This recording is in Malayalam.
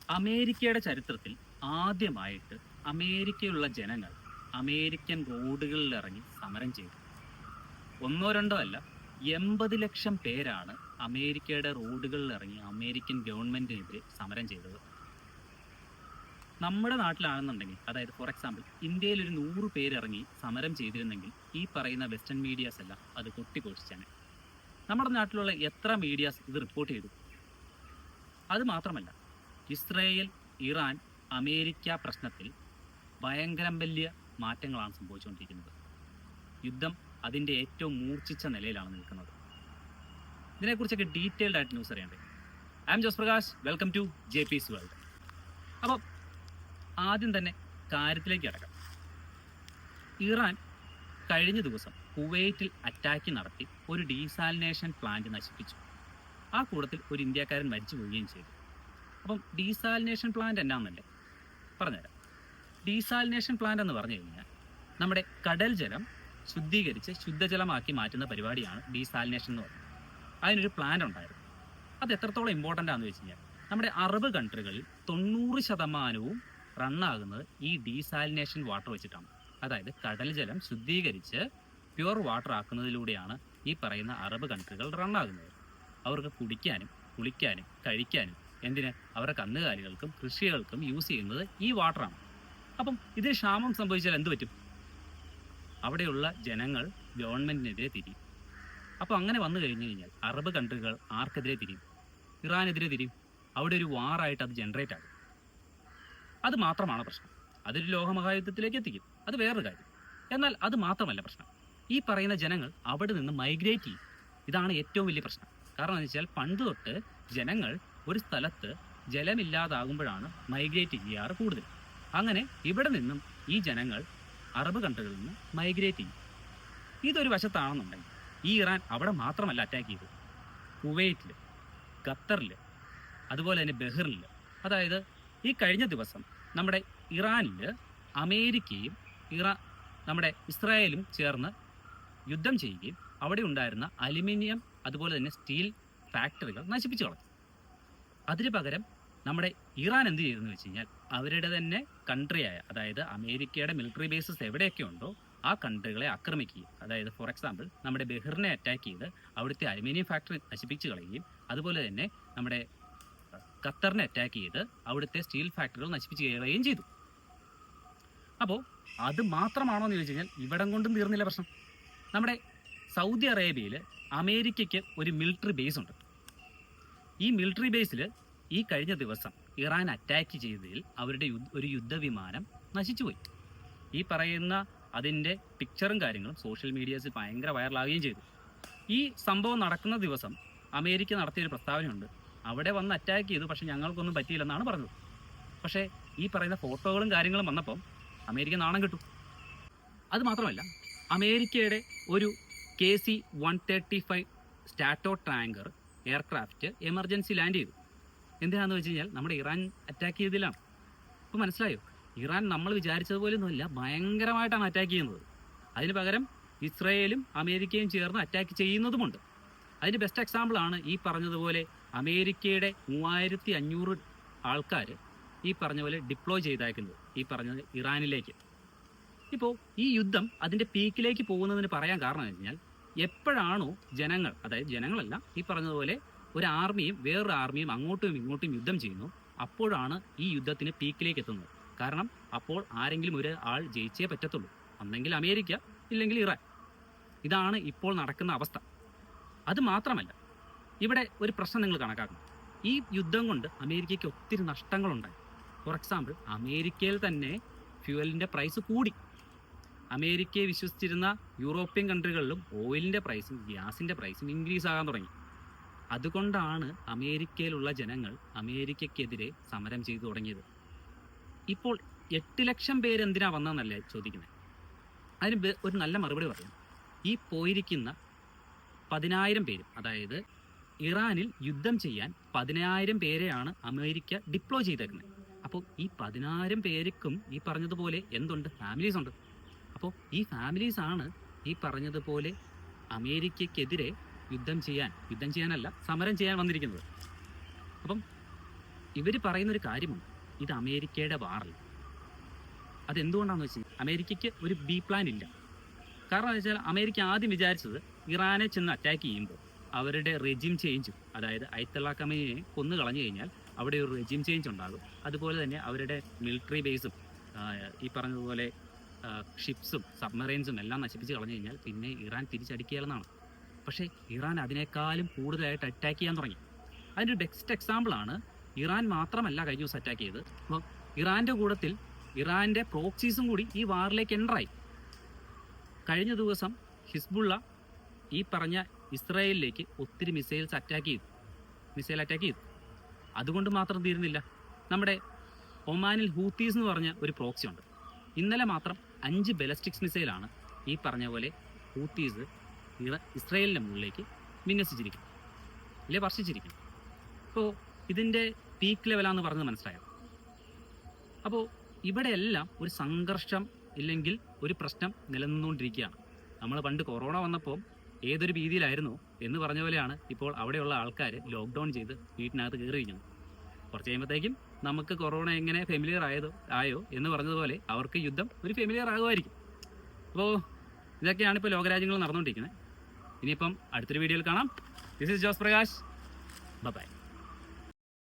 അമേരിക്കയുടെ ചരിത്രത്തിൽ ആദ്യമായിട്ട് അമേരിക്കയിലുള്ള ജനങ്ങൾ അമേരിക്കൻ റോഡുകളിൽ ഇറങ്ങി സമരം ചെയ്തു. ഒന്നോ രണ്ടോ അല്ല, 80 ലക്ഷം പേരാണ് അമേരിക്കയുടെ റോഡുകളിൽ ഇറങ്ങി അമേരിക്കൻ ഗവൺമെന്റിനെതിരെ സമരം ചെയ്തത്. നമ്മുടെ നാട്ടിലാണെന്നുണ്ടെങ്കിൽ, അതായത് ഫോർ എക്സാമ്പിൾ ഇന്ത്യയിൽ ഒരു 100 പേര് ഇറങ്ങി സമരം ചെയ്തിരുന്നെങ്കിൽ ഈ പറയുന്ന വെസ്റ്റേൺ മീഡിയാസ് എല്ലാം അത് കൊട്ടിഘോഷിച്ചാണ്. നമ്മുടെ നാട്ടിലുള്ള എത്ര മീഡിയാസ് ഇത് റിപ്പോർട്ട് ചെയ്തു? അത് മാത്രമല്ല, ഇസ്രയേൽ, ഇറാൻ, അമേരിക്ക പ്രശ്നത്തിൽ ഭയങ്കരം വലിയ മാറ്റങ്ങളാണ് സംഭവിച്ചുകൊണ്ടിരിക്കുന്നത്. യുദ്ധം അതിൻ്റെ ഏറ്റവും മൂർച്ഛിച്ച നിലയിലാണ് നിൽക്കുന്നത്. ഇതിനെക്കുറിച്ചൊക്കെ ഡീറ്റെയിൽഡ് ആയിട്ട് ന്യൂസ് അറിയണ്ടേ? I am Jose Prakash, welcome to JP's world. അപ്പോൾ ആദ്യം തന്നെ കാര്യത്തിലേക്ക് കിടക്കാം. ഇറാൻ കഴിഞ്ഞ ദിവസം കുവൈറ്റിൽ അറ്റാക്ക് നടത്തി ഒരു ഡീസാലിനേഷൻ പ്ലാന്റ് നശിപ്പിച്ചു. ആ കൂട്ടത്തിൽ ഒരു ഇന്ത്യക്കാരൻ മരിച്ചു പോവുകയും ചെയ്തു. അപ്പം ഡീസാലിനേഷൻ പ്ലാന്റ് എന്നാന്നല്ലേ പറഞ്ഞുതരാം. ഡീസാലിനേഷൻ പ്ലാന്റ് എന്ന് പറഞ്ഞു കഴിഞ്ഞാൽ നമ്മുടെ കടൽ ജലം ശുദ്ധീകരിച്ച് ശുദ്ധജലമാക്കി മാറ്റുന്ന പരിപാടിയാണ് ഡീസാലിനേഷൻ എന്ന് പറയുന്നത്. അതിനൊരു പ്ലാന്റ് ഉണ്ടായിരുന്നു. അത് എത്രത്തോളം ഇമ്പോർട്ടൻ്റ് ആണെന്ന് വെച്ച് കഴിഞ്ഞാൽ നമ്മുടെ അറബ് കൺട്രികളിൽ 90% റണ്ണാകുന്നത് ഈ ഡീസാലിനേഷൻ വാട്ടർ വെച്ചിട്ടാണ്. അതായത് കടൽ ജലം ശുദ്ധീകരിച്ച് പ്യുവർ വാട്ടർ ആക്കുന്നതിലൂടെയാണ് ഈ പറയുന്ന അറബ് കൺട്രികൾ റണ്ണാകുന്നത്. അവർക്ക് കുടിക്കാനും കുളിക്കാനും കഴിക്കാനും എന്തിന് അവരുടെ കന്നുകാലികൾക്കും കൃഷികൾക്കും യൂസ് ചെയ്യുന്നത് ഈ വാട്ടറാണ്. അപ്പം ഇത് ക്ഷാമം സംഭവിച്ചാൽ എന്ത് പറ്റും? അവിടെയുള്ള ജനങ്ങൾ ഗവൺമെൻറ്റിനെതിരെ തിരിയും. അപ്പോൾ അങ്ങനെ വന്നു കഴിഞ്ഞു കഴിഞ്ഞാൽ അറബ് കൺട്രികൾ ആർക്കെതിരെ തിരിയും? ഇറാനെതിരെ തിരിയും. അവിടെ ഒരു വാറായിട്ട് അത് ജനറേറ്റ് ആകും. അത് മാത്രമാണ് പ്രശ്നം. അതൊരു ലോകമഹായുദ്ധത്തിലേക്ക് എത്തിക്കും. അത് വേറൊരു കാര്യം. എന്നാൽ അത് മാത്രമല്ല പ്രശ്നം. ഈ പറയുന്ന ജനങ്ങൾ അവിടെ നിന്ന് മൈഗ്രേറ്റ് ചെയ്യും. ഇതാണ് ഏറ്റവും വലിയ പ്രശ്നം. കാരണം എന്ന് വെച്ചാൽ പണ്ട് തൊട്ട് ജനങ്ങൾ ഒരു സ്ഥലത്ത് ജലമില്ലാതാകുമ്പോഴാണ് മൈഗ്രേറ്റ് ചെയ്യാറ് കൂടുതൽ. അങ്ങനെ ഇവിടെ നിന്നും ഈ ജനങ്ങൾ അറബ് കൺട്രികളിൽ നിന്ന് മൈഗ്രേറ്റ് ചെയ്യും. ഇതൊരു വശത്താണെന്നുണ്ടെങ്കിൽ ഈ ഇറാൻ അവിടെ മാത്രമല്ല അറ്റാക്ക് ചെയ്തത്. കുവൈറ്റിൽ, ഖത്തറിൽ, അതുപോലെ തന്നെ ബഹ്റിനിൽ, അതായത് ഈ കഴിഞ്ഞ ദിവസം നമ്മുടെ ഇറാനിൽ അമേരിക്കയും നമ്മുടെ ഇസ്രായേലും ചേർന്ന് യുദ്ധം ചെയ്യുകയും അവിടെ ഉണ്ടായിരുന്ന അലുമിനിയം അതുപോലെ തന്നെ സ്റ്റീൽ ഫാക്ടറികൾ നശിപ്പിച്ചു കളഞ്ഞു. അതിന് പകരം നമ്മുടെ ഇറാൻ എന്ത് ചെയ്തെന്ന് വെച്ച് കഴിഞ്ഞാൽ അവരുടെ തന്നെ കൺട്രിയായ, അതായത് അമേരിക്കയുടെ മിലിറ്ററി ബേസസ് എവിടെയൊക്കെ ഉണ്ടോ ആ കൺട്രികളെ ആക്രമിക്കുകയും, അതായത് ഫോർ എക്സാമ്പിൾ നമ്മുടെ ബഹ്റിനെ അറ്റാക്ക് ചെയ്ത് അവിടുത്തെ അലുമിനിയം ഫാക്ടറി നശിപ്പിച്ച് കളയുകയും അതുപോലെ തന്നെ നമ്മുടെ ഖത്തറിനെ അറ്റാക്ക് ചെയ്ത് അവിടുത്തെ സ്റ്റീൽ ഫാക്ടറികൾ നശിപ്പിച്ച് കളയുകയും ചെയ്തു. അപ്പോൾ അത് മാത്രമാണോ എന്ന് ചോദിച്ചു കഴിഞ്ഞാൽ ഇവിടം കൊണ്ടും തീർന്നില്ല പ്രശ്നം. നമ്മുടെ സൗദി അറേബ്യയിൽ അമേരിക്കയ്ക്ക് ഒരു മിലിറ്ററി ബേസ് ഉണ്ട്. ഈ മിലിറ്ററി ബേസിൽ ഈ കഴിഞ്ഞ ദിവസം ഇറാൻ അറ്റാക്ക് ചെയ്തതിൽ അവരുടെ ഒരു യുദ്ധവിമാനം നശിച്ചുപോയി. ഈ പറയുന്ന അതിൻ്റെ പിക്ചറും കാര്യങ്ങളും സോഷ്യൽ മീഡിയാസിൽ ഭയങ്കര വൈറലാവുകയും ചെയ്തു. ഈ സംഭവം നടക്കുന്ന ദിവസം അമേരിക്ക നടത്തിയൊരു പ്രസ്താവനയുണ്ട്. അവിടെ വന്ന് അറ്റാക്ക് ചെയ്തു, പക്ഷെ ഞങ്ങൾക്കൊന്നും പറ്റിയില്ലെന്നാണ് പറഞ്ഞത്. പക്ഷേ ഈ പറയുന്ന ഫോട്ടോകളും കാര്യങ്ങളും വന്നപ്പം അമേരിക്ക നാണം കിട്ടു. അത് മാത്രമല്ല, അമേരിക്കയുടെ ഒരു KC-135 steato tanker aircraft emergency land ചെയ്തു. എന്തിനാണെന്ന് വെച്ച് കഴിഞ്ഞാൽ നമ്മുടെ ഇറാൻ അറ്റാക്ക് ചെയ്തതിലാണ്. അപ്പോൾ മനസ്സിലായോ? ഇറാൻ നമ്മൾ വിചാരിച്ചതുപോലെയൊന്നുമല്ല, ഭയങ്കരമായിട്ടാണ് അറ്റാക്ക് ചെയ്യുന്നത്. അതിന് പകരം ഇസ്രയേലും അമേരിക്കയും ചേർന്ന് അറ്റാക്ക് ചെയ്യുന്നതുമുണ്ട്. അതിന് ബെസ്റ്റ് എക്സാമ്പിളാണ് ഈ പറഞ്ഞതുപോലെ അമേരിക്കയുടെ 3500 ആൾക്കാർ ഈ പറഞ്ഞ പോലെ ഡിപ്ലോയ് ചെയ്തയക്കുന്നത് ഈ പറഞ്ഞത് ഇറാനിലേക്ക്. ഇപ്പോൾ ഈ യുദ്ധം അതിൻ്റെ പീക്കിലേക്ക് പോകുന്നതിന് പറയാൻ കാരണം എന്ന് വെച്ചാൽ എപ്പോഴാണോ ജനങ്ങൾ, അതായത് ജനങ്ങളല്ല, ഈ പറഞ്ഞതുപോലെ ഒരു ആർമിയും വേറൊരു ആർമിയും അങ്ങോട്ടും ഇങ്ങോട്ടും യുദ്ധം ചെയ്യുന്നു, അപ്പോഴാണ് ഈ യുദ്ധത്തിന് പീക്കിലേക്ക് എത്തുന്നത്. കാരണം അപ്പോൾ ആരെങ്കിലും ഒരു ആൾ ജയിച്ചേ പറ്റത്തുള്ളൂ. ഒന്നെങ്കിൽ അമേരിക്ക, ഇല്ലെങ്കിൽ ഇറാൻ. ഇതാണ് ഇപ്പോൾ നടക്കുന്ന അവസ്ഥ. അത് മാത്രമല്ല, ഇവിടെ ഒരു പ്രശ്നം നിങ്ങൾ കണക്കാക്കണം. ഈ യുദ്ധം കൊണ്ട് അമേരിക്കയ്ക്ക് ഒത്തിരി നഷ്ടങ്ങളുണ്ടായി. ഫോർ എക്സാമ്പിൾ, അമേരിക്കയിൽ തന്നെ ഫ്യൂവലിൻ്റെ പ്രൈസ് കൂടി. അമേരിക്കയെ വിശ്വസിച്ചിരുന്ന യൂറോപ്യൻ കൺട്രികളിലും ഓയിലിൻ്റെ പ്രൈസും ഗ്യാസിൻ്റെ പ്രൈസും ഇൻക്രീസ് ആകാൻ തുടങ്ങി. അതുകൊണ്ടാണ് അമേരിക്കയിലുള്ള ജനങ്ങൾ അമേരിക്കയ്ക്കെതിരെ സമരം ചെയ്തു തുടങ്ങിയത്. ഇപ്പോൾ 8 ലക്ഷം പേര് എന്തിനാ വന്നതെന്നല്ലേ ചോദിക്കുന്നത്. അതിന് ഒരു നല്ല മറുപടി പറയാം. ഈ പോയിരിക്കുന്ന 10,000 പേരും, അതായത് ഇറാനിൽ യുദ്ധം ചെയ്യാൻ 10,000 പേരെയാണ് അമേരിക്ക ഡിപ്ലോയ് ചെയ്തേക്കുന്നത്. അപ്പോൾ ഈ 10,000 പേർക്കും ഈ പറഞ്ഞതുപോലെ എന്തുണ്ട്? ഫാമിലീസ് ഉണ്ട്. അപ്പോൾ ഈ ഫാമിലീസാണ് ഈ പറഞ്ഞതുപോലെ അമേരിക്കയ്ക്കെതിരെ യുദ്ധം ചെയ്യാനല്ല, സമരം ചെയ്യാൻ വന്നിരിക്കുന്നത്. അപ്പം ഇവർ പറയുന്നൊരു കാര്യമുണ്ട്, ഇത് അമേരിക്കയുടെ വാറല്ല. അതെന്തുകൊണ്ടാണെന്ന് വെച്ചാൽ അമേരിക്കയ്ക്ക് ഒരു ബി പ്ലാൻ ഇല്ല. കാരണം എന്ന് വെച്ചാൽ അമേരിക്ക ആദ്യം വിചാരിച്ചത് ഇറാനെ ചെന്ന് അറ്റാക്ക് ചെയ്യുമ്പോൾ അവരുടെ റെജിം ചേഞ്ചും, അതായത് അയത്തുള്ള ഖമീനിയെ കൊന്നു കളഞ്ഞു കഴിഞ്ഞാൽ അവിടെ ഒരു റെജിം ചേഞ്ച് ഉണ്ടാകും. അതുപോലെ തന്നെ അവരുടെ മിലിറ്ററി ബേസും ഈ പറഞ്ഞതുപോലെ ഷിപ്സും സബ്മറൈൻസും എല്ലാം നശിപ്പിച്ച് കളഞ്ഞു കഴിഞ്ഞാൽ പിന്നെ ഇറാൻ തിരിച്ചടിക്കുകയെന്നാണ്. പക്ഷേ ഇറാൻ അതിനേക്കാളും കൂടുതലായിട്ട് അറ്റാക്ക് ചെയ്യാൻ തുടങ്ങി. അതിൻ്റെ ബെസ്റ്റ് എക്സാമ്പിളാണ് ഇറാൻ മാത്രമല്ല കഴിഞ്ഞ ദിവസം അറ്റാക്ക് ചെയ്തത്. അപ്പോൾ ഇറാൻ്റെ കൂട്ടത്തിൽ ഇറാൻ്റെ പ്രോക്സീസും കൂടി ഈ വാറിലേക്ക് എൻ്ററായി. കഴിഞ്ഞ ദിവസം ഹിസ്ബുള്ള ഈ പറഞ്ഞ ഇസ്രായേലിലേക്ക് ഒത്തിരി മിസൈൽ അറ്റാക്ക് ചെയ്തു. അതുകൊണ്ട് മാത്രം തീരുന്നില്ല. നമ്മുടെ ഒമാനിൽ ഹൂത്തീസ് എന്ന് പറഞ്ഞ ഒരു പ്രോക്സി ഉണ്ട്. ഇന്നലെ മാത്രം 5 ബലസ്റ്റിക്സ് മിസൈലാണ് ഈ പറഞ്ഞ പോലെ ഹൂത്തീസ് ഇസ്രായേലിൻ്റെ മുകളിലേക്ക് വിന്യസിച്ചിരിക്കും, ഇല്ലേ വർഷിച്ചിരിക്കും. അപ്പോൾ ഇതിൻ്റെ പീക്ക് ലെവലാണെന്ന് പറഞ്ഞത് മനസ്സിലായോ? അപ്പോൾ ഇവിടെയെല്ലാം ഒരു സംഘർഷം ഇല്ലെങ്കിൽ ഒരു പ്രശ്നം നിലനിന്നുകൊണ്ടിരിക്കുകയാണ്. നമ്മൾ പണ്ട് കൊറോണ വന്നപ്പോൾ ഏതൊരു രീതിയിലായിരുന്നു എന്ന് പറഞ്ഞ പോലെയാണ് ഇപ്പോൾ അവിടെയുള്ള ആൾക്കാർ ലോക്ക്ഡൗൺ ചെയ്ത് വീട്ടിനകത്ത് കയറിയിരിക്കുന്നത്. കുറച്ച് കഴിയുമ്പോഴത്തേക്കും നമുക്ക് കൊറോണ എങ്ങനെ ഫെമിലിയർ ആയോ എന്ന് പറഞ്ഞതുപോലെ അവർക്ക് യുദ്ധം ഒരു ഫെമിലിയർ ആകുമായിരിക്കും. അപ്പോൾ ഇതൊക്കെയാണ് ഇപ്പോൾ ലോകരാജ്യങ്ങൾ നടന്നുകൊണ്ടിരിക്കുന്നത്. ഇനിയിപ്പം അടുത്തൊരു വീഡിയോയിൽ കാണാം. This is Jose Prakash. By.